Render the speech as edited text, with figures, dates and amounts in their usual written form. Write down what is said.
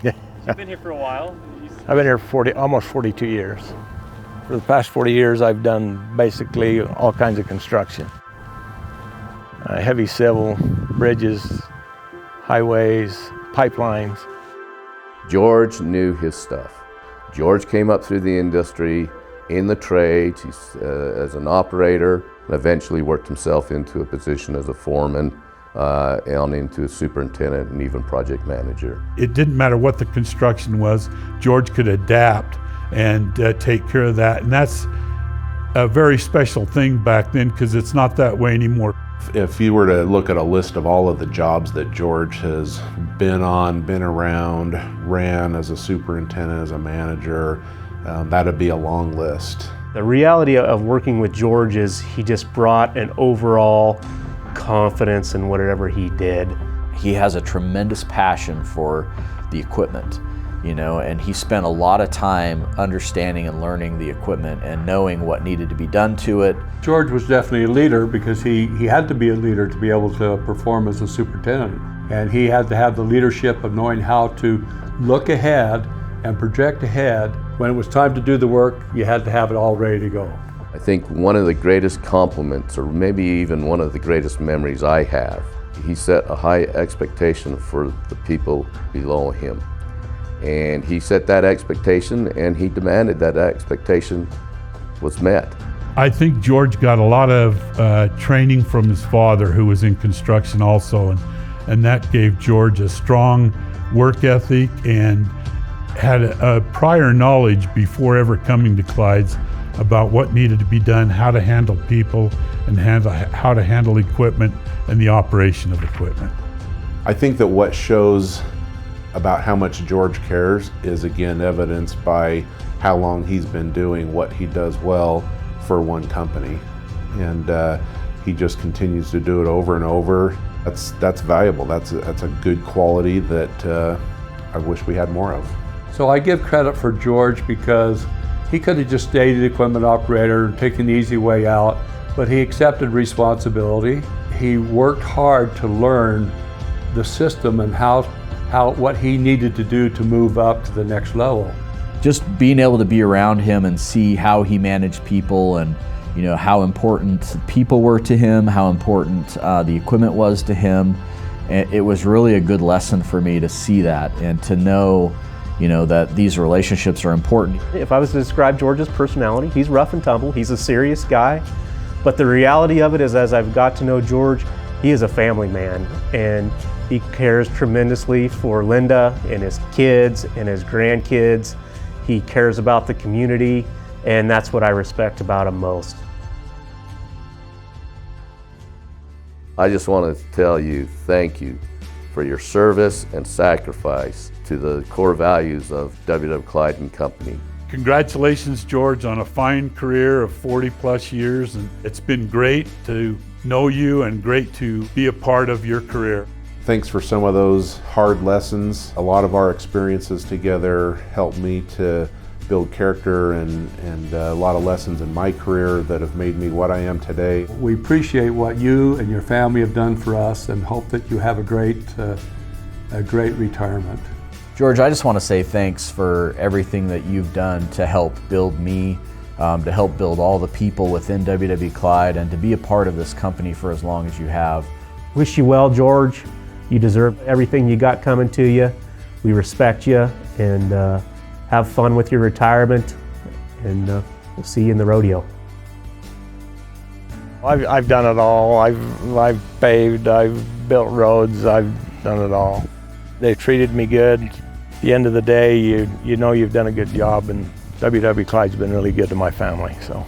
Yeah. You've been here for a while. I've been here almost 42 years. For the past 40 years, I've done basically all kinds of construction. Heavy civil, bridges, highways, pipelines. George knew his stuff. George came up through the industry in the trades as an operator, and eventually worked himself into a position as a foreman, on into a superintendent and even project manager. It didn't matter what the construction was, George could adapt and take care of that. And that's a very special thing back then, because it's not that way anymore. If you were to look at a list of all of the jobs that George has been on, been around, ran as a superintendent, as a manager, that'd be a long list. The reality of working with George is he just brought an overall confidence in whatever he did. He has a tremendous passion for the equipment, you know, and he spent a lot of time understanding and learning the equipment and knowing what needed to be done to it. George was definitely a leader, because he had to be a leader to be able to perform as a superintendent. And he had to have the leadership of knowing how to look ahead and project ahead. When it was time to do the work, you had to have it all ready to go. I think one of the greatest compliments, or maybe even one of the greatest memories I have, he set a high expectation for the people below him. And he set that expectation, and he demanded that expectation was met. I think George got a lot of training from his father, who was in construction also, and that gave George a strong work ethic and had a prior knowledge before ever coming to Clyde's about what needed to be done, how to handle people, and how to handle equipment and the operation of equipment. I think that what shows about how much George cares is again evidenced by how long he's been doing what he does well for one company. And he just continues to do it over and over. That's valuable. That's a good quality that I wish we had more of. So I give credit for George, because he could have just stayed an equipment operator and taken the easy way out, but he accepted responsibility. He worked hard to learn the system and what he needed to do to move up to the next level. Just being able to be around him and see how he managed people, and you know how important people were to him, how important the equipment was to him. It was really a good lesson for me to see that and to know, you know, that these relationships are important. If I was to describe George's personality, he's rough and tumble, he's a serious guy, but the reality of it is, as I've got to know George, he is a family man, and he cares tremendously for Linda and his kids and his grandkids. He cares about the community, and that's what I respect about him most. I just want to tell you thank you for your service and sacrifice to the core values of WW Clyde Company. Congratulations, George, on a fine career of 40+ years, and it's been great to know you and great to be a part of your career. Thanks for some of those hard lessons. A lot of our experiences together helped me to build character and a lot of lessons in my career that have made me what I am today. We appreciate what you and your family have done for us, and hope that you have a great retirement. George, I just want to say thanks for everything that you've done to help build me, to help build all the people within WW Clyde, and to be a part of this company for as long as you have. Wish you well, George. You deserve everything you got coming to you. We respect you, and have fun with your retirement, and we'll see you in the rodeo. I've done it all. I've paved, I've built roads, I've done it all. They've treated me good. At the end of the day, you know you've done a good job, and WW Clyde's been really good to my family, so.